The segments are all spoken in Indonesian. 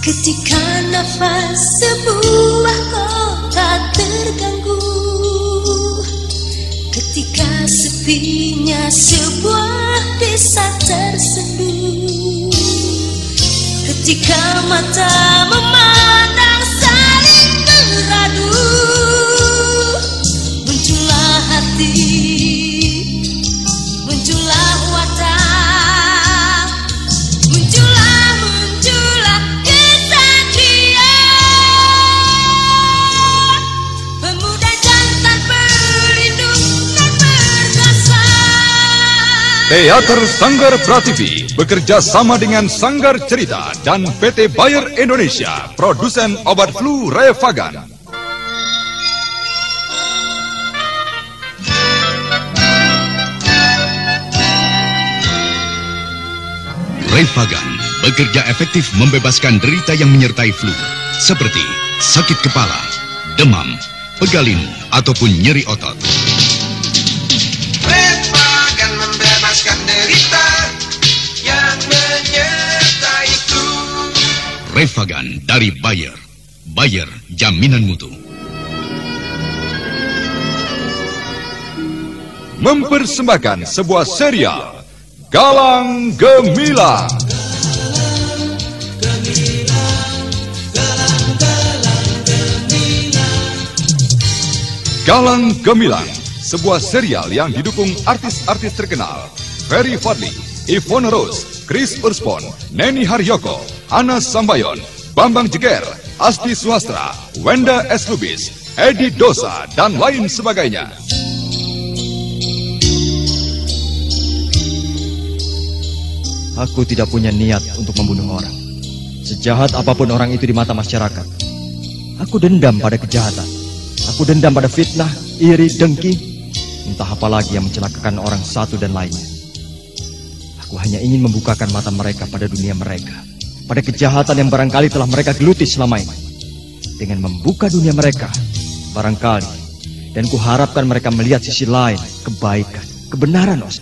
Ketika nafas sebuah kota terganggu, ketika sepinya sebuah desa tersendu, ketika mata memandang saling beradu, muncullah hati, muncullah wadah, muncullah kesatria, pemuda jantan pelindung dan perkasa. Teater Sanggar Prativi bekerja sama dengan Sanggar Cerita dan PT Bayer Indonesia, produsen obat flu Revagan. Revagan bekerja efektif membebaskan derita yang menyertai flu, seperti sakit kepala, demam, pegalinu, ataupun nyeri otot. Revagan membebaskan derita yang menyertai flu. Revagan dari Bayer. Bayer, jaminan mutu. Mempersembahkan sebuah serial Galang Gemilang. Galang Gemilang, sebuah serial yang didukung artis-artis terkenal Ferry Fadli, Ivone Rose, Chris Urspon, Neni Haryoko, Ana Sambayon, Bambang Jeger, Asti Swastra, Wenda S. Lubis, Edi Dosa, dan lain sebagainya. Aku tidak punya niat untuk membunuh orang. Sejahat apapun orang itu di mata masyarakat, aku dendam pada kejahatan. Aku dendam pada fitnah, iri, dengki, entah apa lagi yang mencelakakan orang satu dan lainnya. Aku hanya ingin membukakan mata mereka pada dunia mereka, pada kejahatan yang barangkali telah mereka geluti selama ini. Dengan membuka dunia mereka, barangkali, dan kuharapkan mereka melihat sisi lain, kebaikan, kebenaran, Os.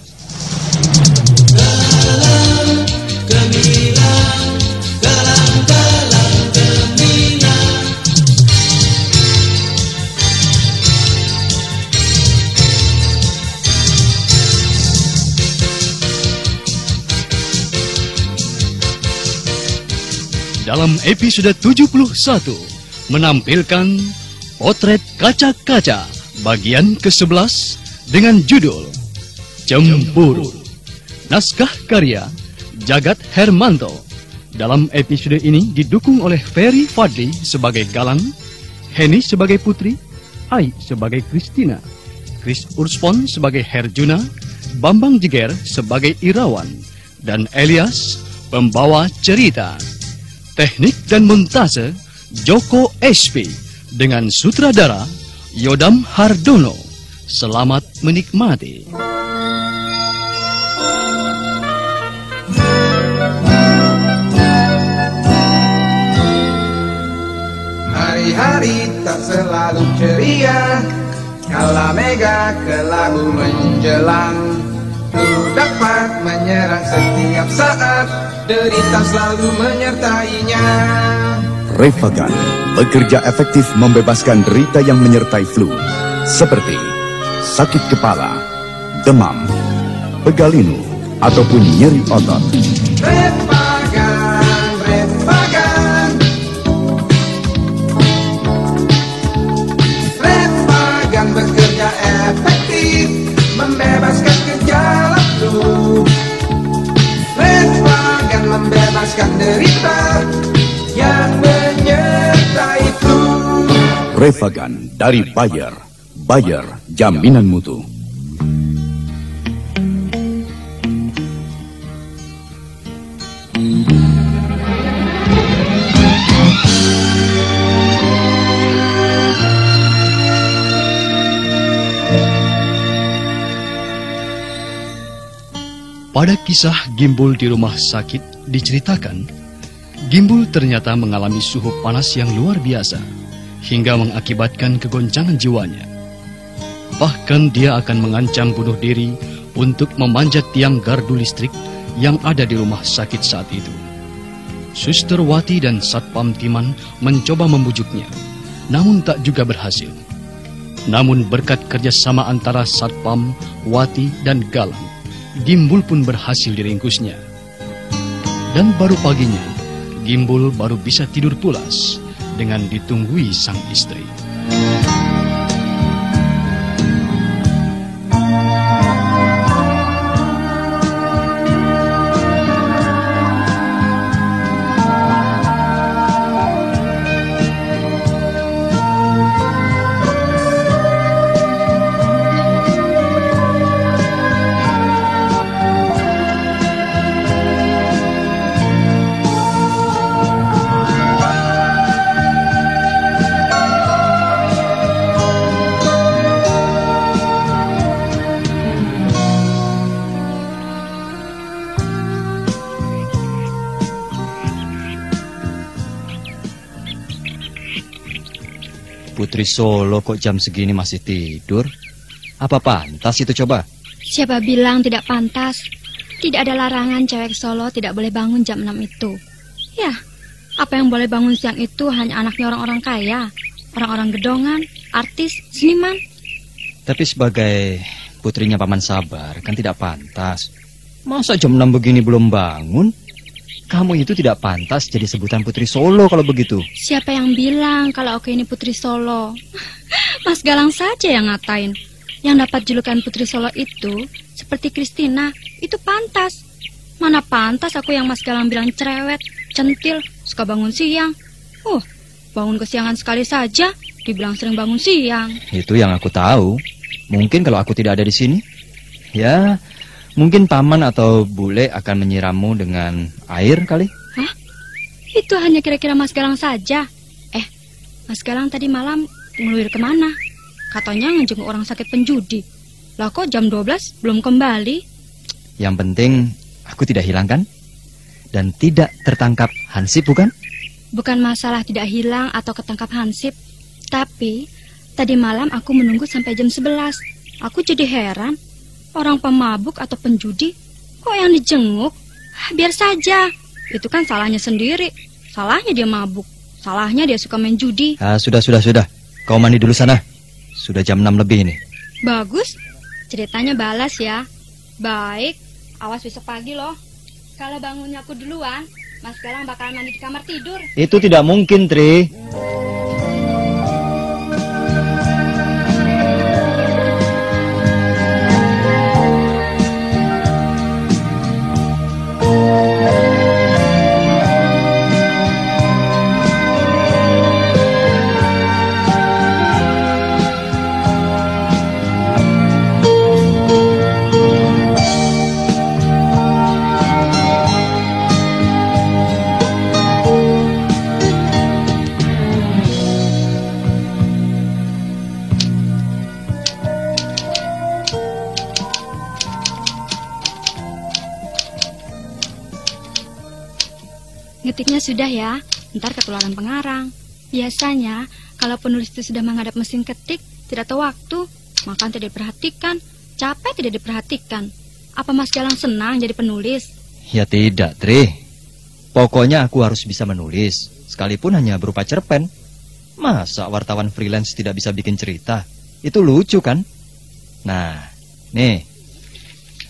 Dalam episode 71 menampilkan Potret Kaca-Kaca bagian ke-11 dengan judul Cemburu. Naskah karya Jagat Hermanto. Dalam episode ini didukung oleh Ferry Fadli sebagai Galang, Heni sebagai Putri, Ai sebagai Christina, Chris Urspon sebagai Herjuna, Bambang Jeger sebagai Irawan, dan Elias pembawa cerita. Teknik dan montase Joko SP dengan sutradara Yodam Hardono. Selamat menikmati. Hari-hari tak selalu ceria, kala mega kelabu menjelang. Flu dapat menyerang setiap saat, derita selalu menyertainya. Revagan bekerja efektif membebaskan derita yang menyertai flu, seperti sakit kepala, demam, pegalinu, ataupun nyeri otot. Revagan, Revagan, Revagan bekerja efektif membebaskan gejala flu. Revagan membebaskan derita yang menyertai flu. Revagan dari Bayer. Bayer, jaminan mutu. Pada kisah Gimbul di rumah sakit diceritakan, Gimbul ternyata mengalami suhu panas yang luar biasa hingga mengakibatkan kegoncangan jiwanya. Bahkan dia akan mengancam bunuh diri untuk memanjat tiang gardu listrik yang ada di rumah sakit saat itu. Suster Wati dan Satpam Timan mencoba membujuknya, namun tak juga berhasil. Namun berkat kerjasama antara Satpam, Wati, dan Galang, Gimbul pun berhasil diringkusnya. Dan baru paginya, Gimbul baru bisa tidur pulas dengan ditunggui sang istri. Putri Solo kok jam segini masih tidur? Apa pantas itu coba? Siapa bilang tidak pantas? Tidak ada larangan cewek Solo tidak boleh bangun jam 6 itu. Ya, apa yang boleh bangun siang itu hanya anaknya orang-orang kaya, orang-orang gedongan, artis, seniman. Tapi sebagai putrinya Paman Sabar kan tidak pantas. Masa jam 6 begini belum bangun? Kamu itu tidak pantas jadi sebutan Putri Solo kalau begitu. Siapa yang bilang kalau aku ini Putri Solo? Mas Galang saja yang ngatain. Yang dapat julukan Putri Solo itu seperti Kristina, itu pantas. Mana pantas aku yang Mas Galang bilang cerewet, centil, suka bangun siang. Bangun kesiangan sekali saja dibilang sering bangun siang. Itu yang aku tahu. Mungkin kalau aku tidak ada di sini, ya mungkin Paman atau Bule akan menyirammu dengan air kali. Hah? Itu hanya kira-kira Mas Galang saja. Mas Galang tadi malam ngeluir kemana? Katanya ngejenguk orang sakit penjudi. Lah kok jam 12 belum kembali? Yang penting aku tidak hilang kan? Dan tidak tertangkap hansip bukan? Bukan masalah tidak hilang atau ketangkap hansip. Tapi tadi malam aku menunggu sampai jam 11. Aku jadi heran. Orang pemabuk atau penjudi kok yang dijenguk? Biar saja. Itu kan salahnya sendiri. Salahnya dia mabuk. Salahnya dia suka main judi. Sudah. Kau mandi dulu sana. Sudah jam 6 lebih ini. Bagus. Ceritanya balas ya. Baik. Awas besok pagi loh. Kalau bangunnya aku duluan, Mas Galang bakal mandi di kamar tidur. Itu tidak mungkin, Tri. Ngetiknya sudah ya, ntar ketularan pengarang. Biasanya, kalau penulis itu sudah menghadap mesin ketik, tidak tahu waktu, makan tidak diperhatikan, capek tidak diperhatikan. Apa Mas Galang senang jadi penulis? Ya tidak, Tri. Pokoknya aku harus bisa menulis, sekalipun hanya berupa cerpen. Masa wartawan freelance tidak bisa bikin cerita? Itu lucu kan? Nah, nih,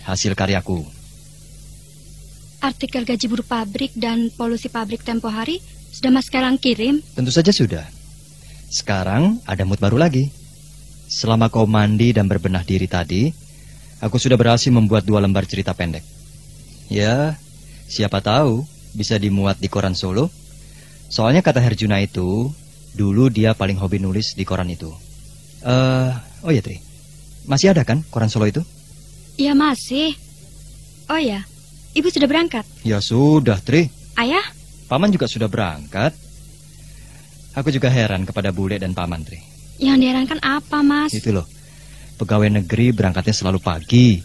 hasil karyaku. Artikel gaji buruh pabrik dan polusi pabrik tempo hari sudah Mas Galang kirim? Tentu saja sudah. Sekarang ada mood baru lagi. Selama kau mandi dan berbenah diri tadi, aku sudah berhasil membuat 2 lembar cerita pendek. Ya, siapa tahu bisa dimuat di koran Solo. Soalnya kata Herjuna itu, dulu dia paling hobi nulis di koran itu. Oh ya Tri, masih ada kan koran Solo itu? Iya masih. Oh ya, Ibu sudah berangkat? Ya sudah, Tri. Ayah? Paman juga sudah berangkat. Aku juga heran kepada Bule dan Paman, Tri. Yang diherankan apa, Mas? Itu loh, pegawai negeri berangkatnya selalu pagi.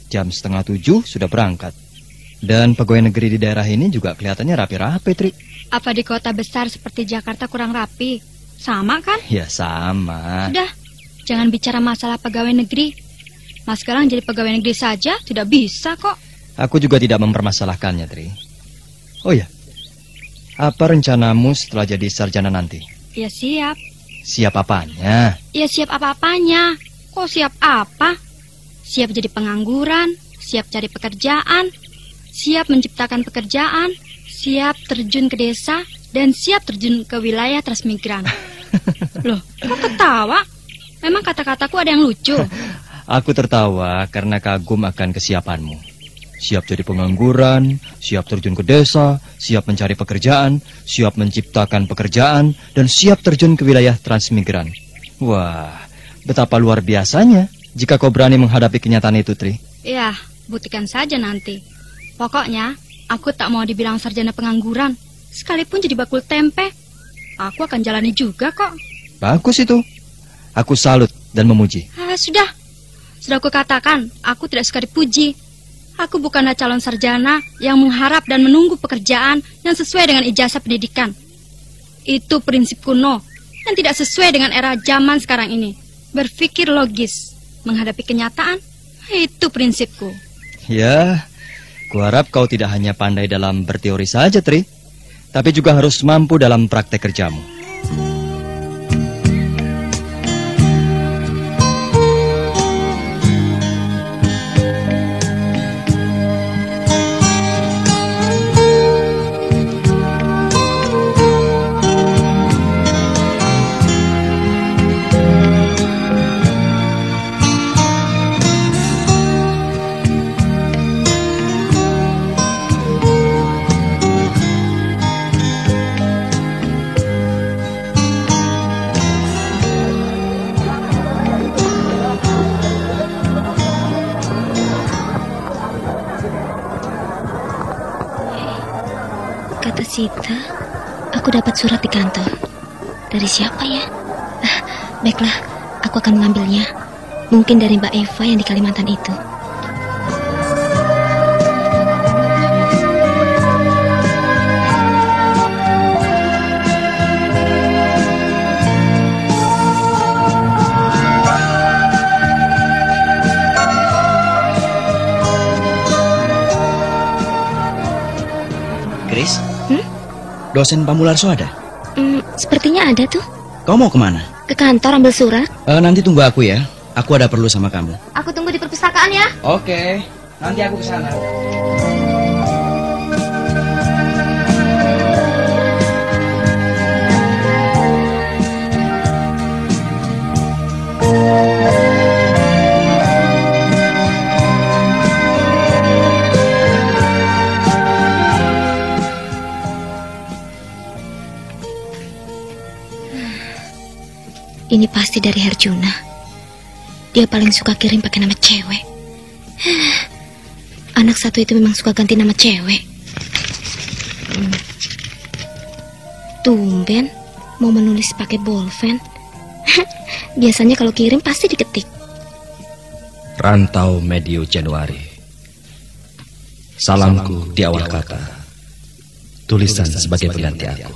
Jam 6:30 sudah berangkat. Dan pegawai negeri di daerah ini juga kelihatannya rapi-rapi, Tri. Apa di kota besar seperti Jakarta kurang rapi? Sama kan? Ya sama. Sudah, jangan bicara masalah pegawai negeri. Mas Galang jadi pegawai negeri saja tidak bisa kok. Aku juga tidak mempermasalahkannya, Tri. Oh ya, Apa rencanamu setelah jadi sarjana nanti? Ya siap. Siap apanya? Ya siap apa-apanya. Kok siap apa? Siap jadi pengangguran, siap cari pekerjaan, siap menciptakan pekerjaan, siap terjun ke desa, dan siap terjun ke wilayah transmigran. Loh, kok ketawa? Memang kata-kataku ada yang lucu? Aku tertawa karena kagum akan kesiapanmu. Siap jadi pengangguran, siap terjun ke desa, siap mencari pekerjaan, siap menciptakan pekerjaan, dan siap terjun ke wilayah transmigran. Wah, betapa luar biasanya jika kau berani menghadapi kenyataan itu, Tri. Ya, buktikan saja nanti. Pokoknya, aku tak mau dibilang sarjana pengangguran. Sekalipun jadi bakul tempe, aku akan jalani juga kok. Bagus itu. Aku salut dan memuji. Sudah aku katakan, aku tidak suka dipuji. Aku bukanlah calon sarjana yang mengharap dan menunggu pekerjaan yang sesuai dengan ijazah pendidikan. Itu prinsip kuno yang tidak sesuai dengan era zaman sekarang ini. Berpikir logis, menghadapi kenyataan, itu prinsipku. Ya, kuharap kau tidak hanya pandai dalam berteori saja, Tri, tapi juga harus mampu dalam praktek kerjamu. Kata Sita, aku dapat surat di kantor. Dari siapa ya? Baiklah, aku akan mengambilnya. Mungkin dari Mbak Eva yang di Kalimantan itu. Chris? Dosen Pamularso ada? Sepertinya ada tuh. Kau mau kemana? Ke kantor ambil surat. Nanti tunggu aku ya. Aku ada perlu sama kamu. Aku tunggu di perpustakaan ya. Oke, nanti aku ke sana. Ini pasti dari Herjuna. Dia paling suka kirim pakai nama cewek. Anak satu itu memang suka ganti nama cewek. Tumben mau menulis pakai bolpen. Biasanya kalau kirim pasti diketik. Rantau medio Januari. Salamku di awal kata. Tulisan sebagai pengganti aku.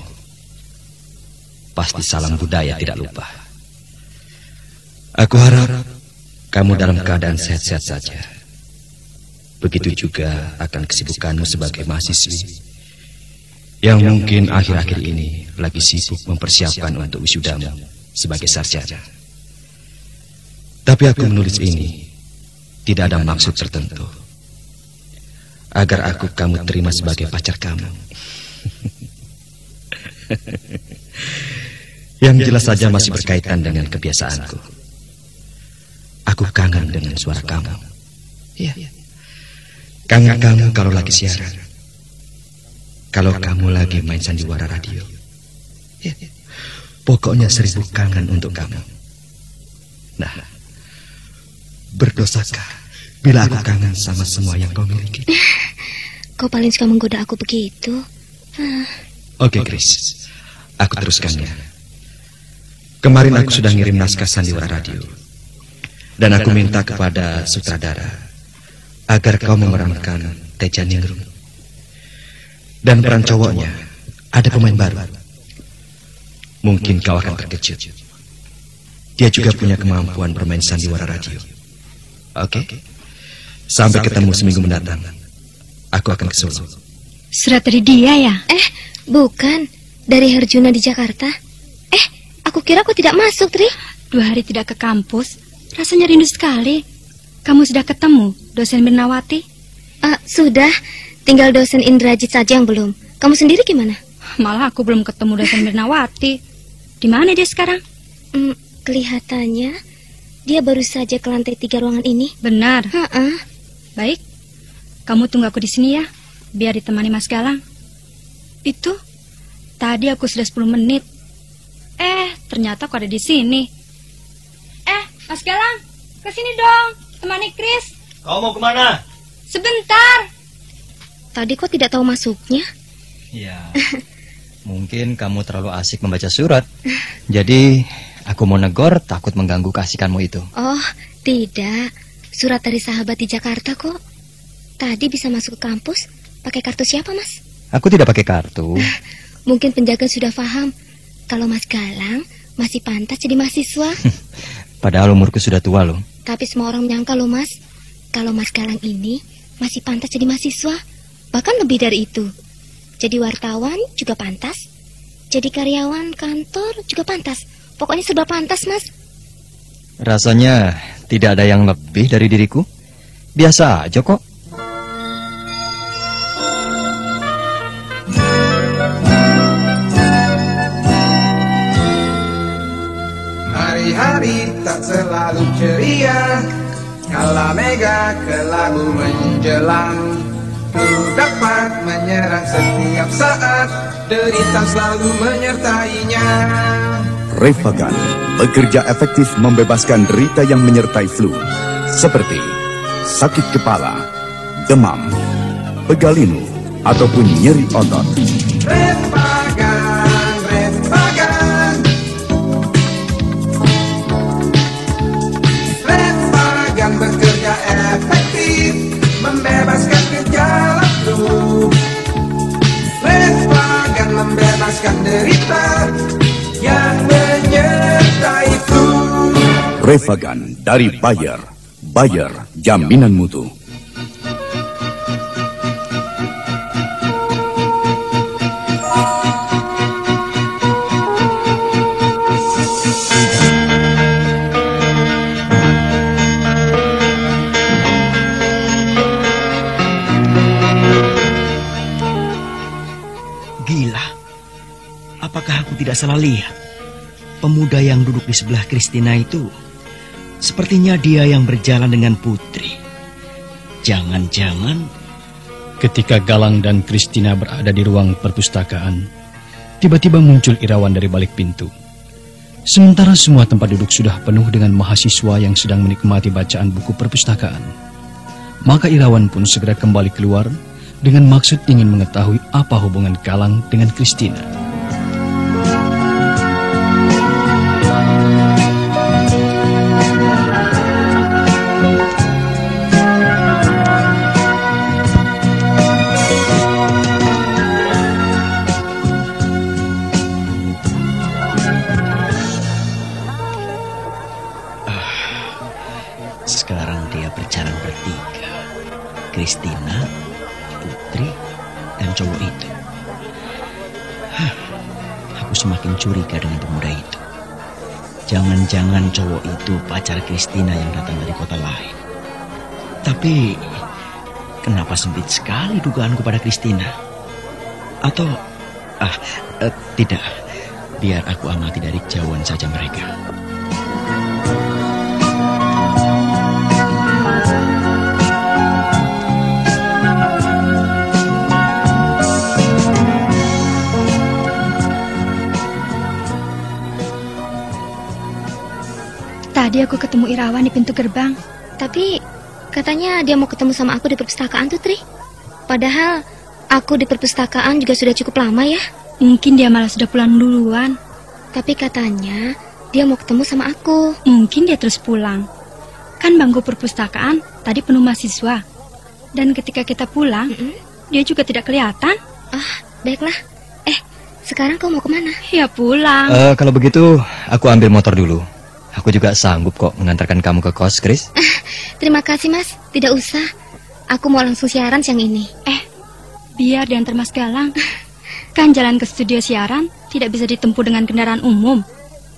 Pasti salam budaya tidak lupa. Aku harap kamu dalam keadaan sehat-sehat saja. Begitu juga akan kesibukanmu sebagai mahasiswi yang mungkin akhir-akhir ini lagi sibuk mempersiapkan untuk wisudamu sebagai sarjana. Tapi aku menulis ini tidak ada maksud tertentu, agar aku kamu terima sebagai pacar kamu. Yang jelas saja masih berkaitan dengan kebiasaanku. Aku kangen dengan suara kamu. Iya. Kangen kamu kalau lagi siaran. Kalau kamu lagi main sandiwara radio. Ya. Pokoknya 1000 kangen untuk kamu. Nah, berdosakah bila aku kangen sama semua yang kau miliki? Kau paling suka menggoda aku begitu. Oke, Chris. Aku teruskannya. Kemarin aku sudah ngirim naskah sandiwara radio. Dan aku minta kepada sutradara agar kau memerankan Teja Ningrum. Dan peran cowoknya ada pemain baru. Mungkin kau akan terkejut. Dia juga punya kemampuan bermain sandiwara radio. Oke? Sampai ketemu seminggu mendatang. Aku akan ke Solo. Surat dari dia ya? Bukan, dari Herjuna di Jakarta. Aku kira kau tidak masuk, Tri. 2 hari tidak ke kampus, rasanya rindu sekali. Kamu sudah ketemu dosen Mirnawati? Sudah, tinggal dosen Indrajit saja yang belum. Kamu sendiri gimana? Malah aku belum ketemu dosen Mirnawati. Di mana dia sekarang? Kelihatannya dia baru saja ke lantai 3 ruangan ini. Benar. Baik, kamu tunggu aku di sini ya, biar ditemani Mas Galang. Itu, tadi aku sudah 10 menit. Ternyata kau ada di sini. Mas Galang, ke sini dong, temani Chris. Kau mau kemana? Sebentar. Tadi kok tidak tahu masuknya? Ya, mungkin kamu terlalu asik membaca surat. Jadi, aku mau negor, takut mengganggu keasikanmu itu. Oh, tidak. Surat dari sahabat di Jakarta kok. Tadi bisa masuk ke kampus. Pakai kartu siapa, Mas? Aku tidak pakai kartu. Mungkin penjaga sudah paham kalau Mas Galang masih pantas jadi mahasiswa. Padahal umurku sudah tua loh. Tapi semua orang menyangka loh, Mas, kalau Mas Galang ini masih pantas jadi mahasiswa. Bahkan lebih dari itu. Jadi wartawan juga pantas. Jadi karyawan kantor juga pantas. Pokoknya serba pantas, Mas. Rasanya tidak ada yang lebih dari diriku. Biasa aja kok. Hari-hari tak selalu ceria, kala mega kelabu menjelang. Ku dapat menyerang setiap saat, derita selalu menyertainya. Refagan bekerja efektif membebaskan derita yang menyertai flu, seperti sakit kepala, demam, pegalinu, ataupun nyeri otot. Refagan, Refagan, Refagan bekerja efektif, membebaskan gejala flu. Refagan membebaskan derita yang menyertai flu. Refagan dari Bayer. Bayer, jaminan mutu. Gila, apakah aku tidak salah lihat? Pemuda yang duduk di sebelah Christina itu, sepertinya dia yang berjalan dengan Putri. Jangan-jangan... Ketika Galang dan Christina berada di ruang perpustakaan, tiba-tiba muncul Irawan dari balik pintu. Sementara semua tempat duduk sudah penuh dengan mahasiswa yang sedang menikmati bacaan buku perpustakaan, maka Irawan pun segera kembali keluar dengan maksud ingin mengetahui apa hubungan Galang dengan Christina. Sekarang dia berjalan bertiga. Christina, Putri, dan cowok itu. Aku semakin curiga dengan pemuda itu. Jangan-jangan cowok itu pacar Christina yang datang dari kota lain. Tapi kenapa sempit sekali dugaanku pada Christina? Atau tidak. Biar aku amati dari kejauhan saja mereka. Tadi aku ketemu Irawan di pintu gerbang. Tapi katanya dia mau ketemu sama aku di perpustakaan tuh, Tri. Padahal aku di perpustakaan juga sudah cukup lama ya. Mungkin dia malah sudah pulang duluan. Tapi katanya dia mau ketemu sama aku. Mungkin dia terus pulang. Kan bangku perpustakaan tadi penuh mahasiswa. Dan ketika kita pulang, dia juga tidak kelihatan. Baiklah. Sekarang kau mau kemana? Ya pulang. Kalau begitu, aku ambil motor dulu. Aku juga sanggup kok mengantarkan kamu ke kos, Chris. Terima kasih, Mas. Tidak usah. Aku mau langsung siaran siang ini. Biar diantar Mas Galang. Kan jalan ke studio siaran tidak bisa ditempuh dengan kendaraan umum.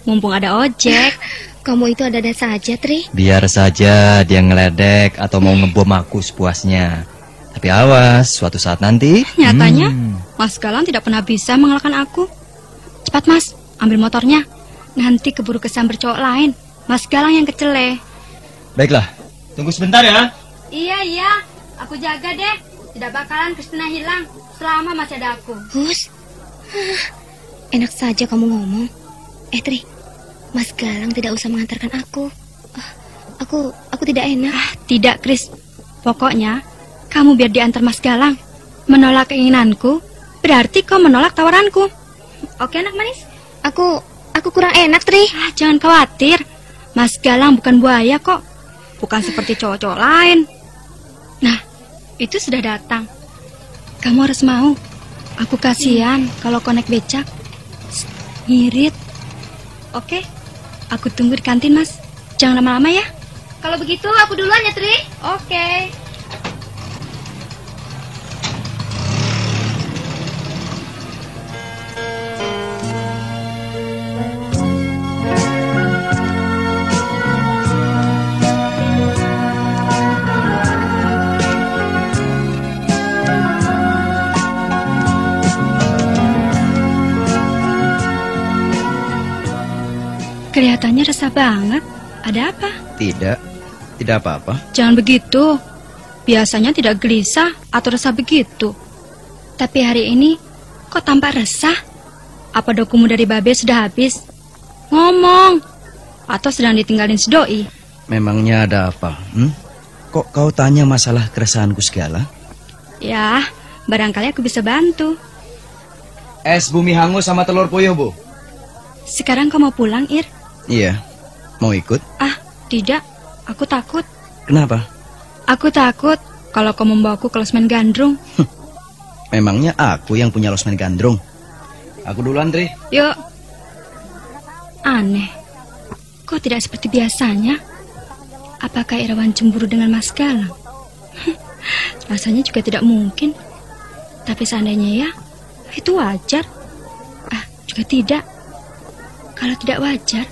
Mumpung ada ojek. Kamu itu ada-ada saja, Tri. Biar saja dia ngeledek atau mau ngebom aku sepuasnya. Tapi awas, suatu saat nanti... Nyatanya, Mas Galang tidak pernah bisa mengalahkan aku. Cepat, Mas, ambil motornya. Nanti keburu kesamber cowok lain. Mas Galang yang kecele. Baiklah, tunggu sebentar ya. Iya, aku jaga deh. Tidak bakalan Kristina hilang selama masih ada aku. Hus, enak saja kamu ngomong. Tri, Mas Galang tidak usah mengantarkan aku. Aku tidak enak. Tidak, Kris. Pokoknya, kamu biar diantar Mas Galang. Menolak keinginanku, berarti kau menolak tawaranku. Oke, anak manis? Aku kurang enak, Tri. Jangan khawatir. Mas Galang bukan buaya kok. Bukan seperti cowok-cowok lain. Nah, itu sudah datang. Kamu harus mau. Aku kasihan kalau kau naik becak. Ngirit. Oke, aku tunggu di kantin, Mas. Jangan lama-lama ya. Kalau begitu aku duluan ya, Tri. Oke. Kelihatannya resah banget. Ada apa? Tidak apa-apa. Jangan begitu. Biasanya tidak gelisah atau resah begitu. Tapi hari ini kok tampak resah? Apa dokumu dari Babe sudah habis? Ngomong. Atau sedang ditinggalin si doi? Memangnya ada apa? Kok kau tanya masalah keresahanku segala? Ya, barangkali aku bisa bantu. Es bumi hangus sama telur puyuh, Bu. Sekarang kau mau pulang, Ir? Iya. Mau ikut? Tidak. Aku takut. Kenapa? Aku takut kalau kau membawaku ke losmen gandrung. Memangnya aku yang punya losmen gandrung? Aku duluan, Tri. Yuk. Aneh. Kok tidak seperti biasanya? Apakah Irawan cemburu dengan Mas Galang? Rasanya juga tidak mungkin. Tapi seandainya ya, itu wajar. Juga tidak. Kalau tidak wajar,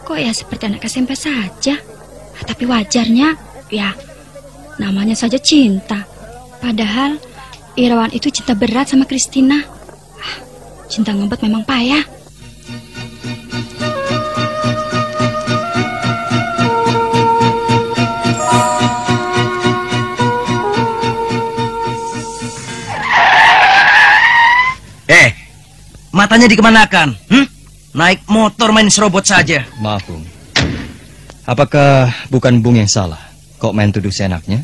kok ya seperti anak SMP saja. Tapi wajarnya, ya, namanya saja cinta. Padahal Irawan itu cinta berat sama Kristina. Cinta ngebet memang payah. Matanya dikemanakan? Naik motor main serobot saja. Maaf, Bung. Apakah bukan Bung yang salah? Kok main tuduh seenaknya?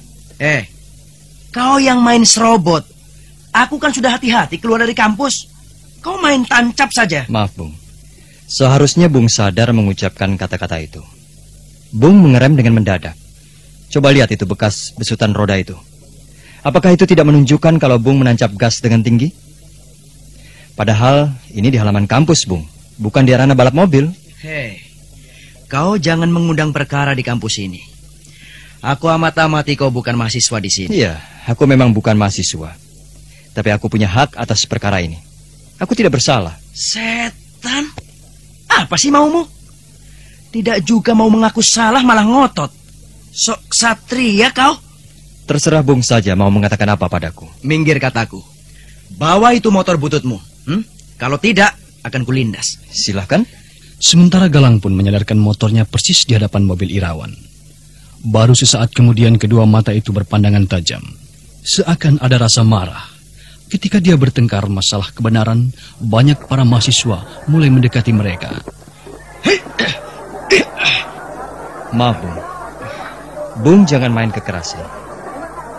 Kau yang main serobot. Aku kan sudah hati-hati keluar dari kampus. Kau main tancap saja. Maaf, Bung. Seharusnya Bung sadar mengucapkan kata-kata itu. Bung mengerem dengan mendadak. Coba lihat itu bekas besutan roda itu. Apakah itu tidak menunjukkan kalau Bung menancap gas dengan tinggi? Padahal ini di halaman kampus, Bung. Bukan di arena balap mobil. Kau jangan mengundang perkara di kampus ini. Aku amat-amati kau bukan mahasiswa di sini. Iya, aku memang bukan mahasiswa. Tapi aku punya hak atas perkara ini. Aku tidak bersalah. Setan. Apa sih maumu? Tidak juga mau mengaku salah malah ngotot. Sok satria kau. Terserah Bung saja mau mengatakan apa padaku. Minggir kataku. Bawa itu motor bututmu. Kalau tidak, akan kulindas. Silahkan. Sementara Galang pun menyadarkan motornya persis di hadapan mobil Irawan. Baru sesaat kemudian kedua mata itu berpandangan tajam. Seakan ada rasa marah. Ketika dia bertengkar masalah kebenaran, banyak para mahasiswa mulai mendekati mereka. Maaf, Bung. Bung jangan main kekerasan.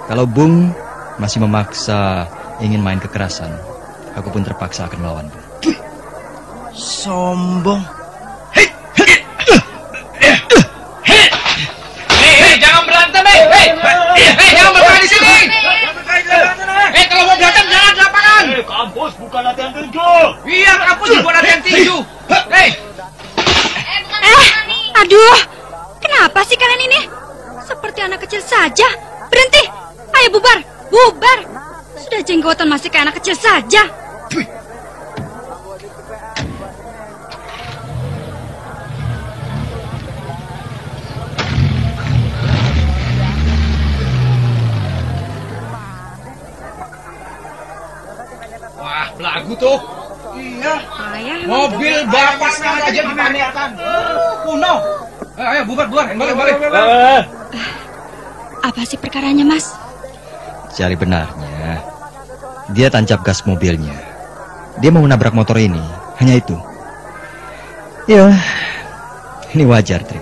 Kalau Bung masih memaksa ingin main kekerasan, aku pun terpaksa akan melawan, Bung. Sombong. Jangan berantem, jangan berkelahi di sini. Kalau mau berantem jangan di lapangan. Kampus bukan latihan tinju. Iya, kampus bukan latihan tinju. Aduh, kenapa sih kalian ini? Seperti anak kecil saja. Berhenti. Ayo bubar, bubar. Sudah jenggotan masih kayak anak kecil saja. tuh. Iya. Mobil bapaknya aja dipamerkan. Kuno. Ayo bubar. Balik. Apa sih perkaranya, Mas? Cari benarnya, dia tancap gas mobilnya. Dia mau menabrak motor ini, hanya itu. Ya, ini wajar, Tri.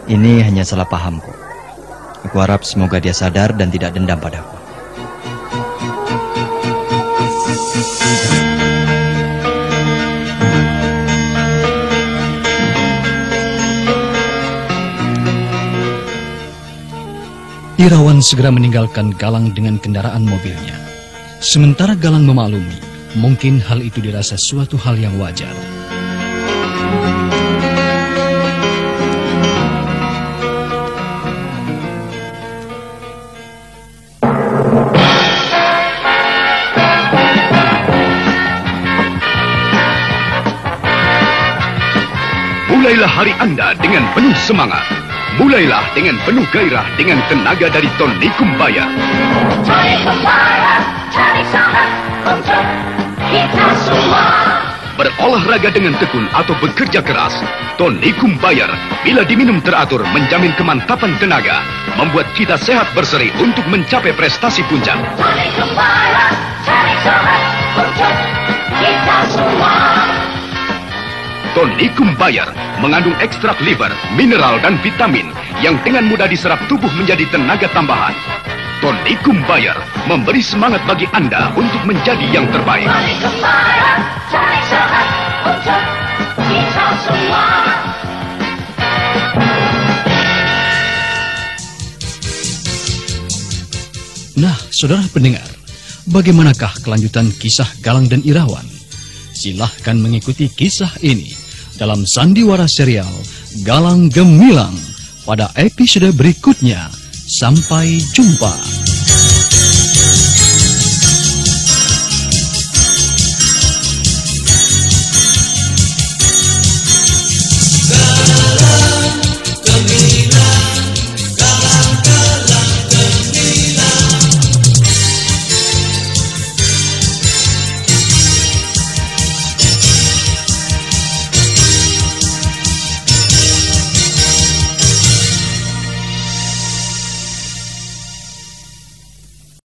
Ini hanya salah paham kok. Aku harap semoga dia sadar dan tidak dendam padaku. Irawan segera meninggalkan Galang dengan kendaraan mobilnya. Sementara Galang memaklumi, mungkin hal itu dirasa suatu hal yang wajar. Mulailah hari Anda dengan penuh semangat. Mulailah dengan penuh gairah dengan tenaga dari Tonikum Bayar. Tonikum Bayar, cari sahabat untuk kita semua. Berolahraga dengan tekun atau bekerja keras, Tonikum Bayar bila diminum teratur menjamin kemantapan tenaga, membuat kita sehat berseri untuk mencapai prestasi puncak. Tonikum Bayar, cari sahabat untuk kita semua. Tonikum Bayar mengandung ekstrak liver, mineral dan vitamin yang dengan mudah diserap tubuh menjadi tenaga tambahan. Tonikum Bayar memberi semangat bagi Anda untuk menjadi yang terbaik. Tonikum Bayar, cari sehat untuk kita semua. Nah, saudara pendengar, bagaimanakah kelanjutan kisah Galang dan Irawan? Silahkan mengikuti kisah ini dalam sandiwara serial Galang Gemilang pada episode berikutnya. Sampai jumpa.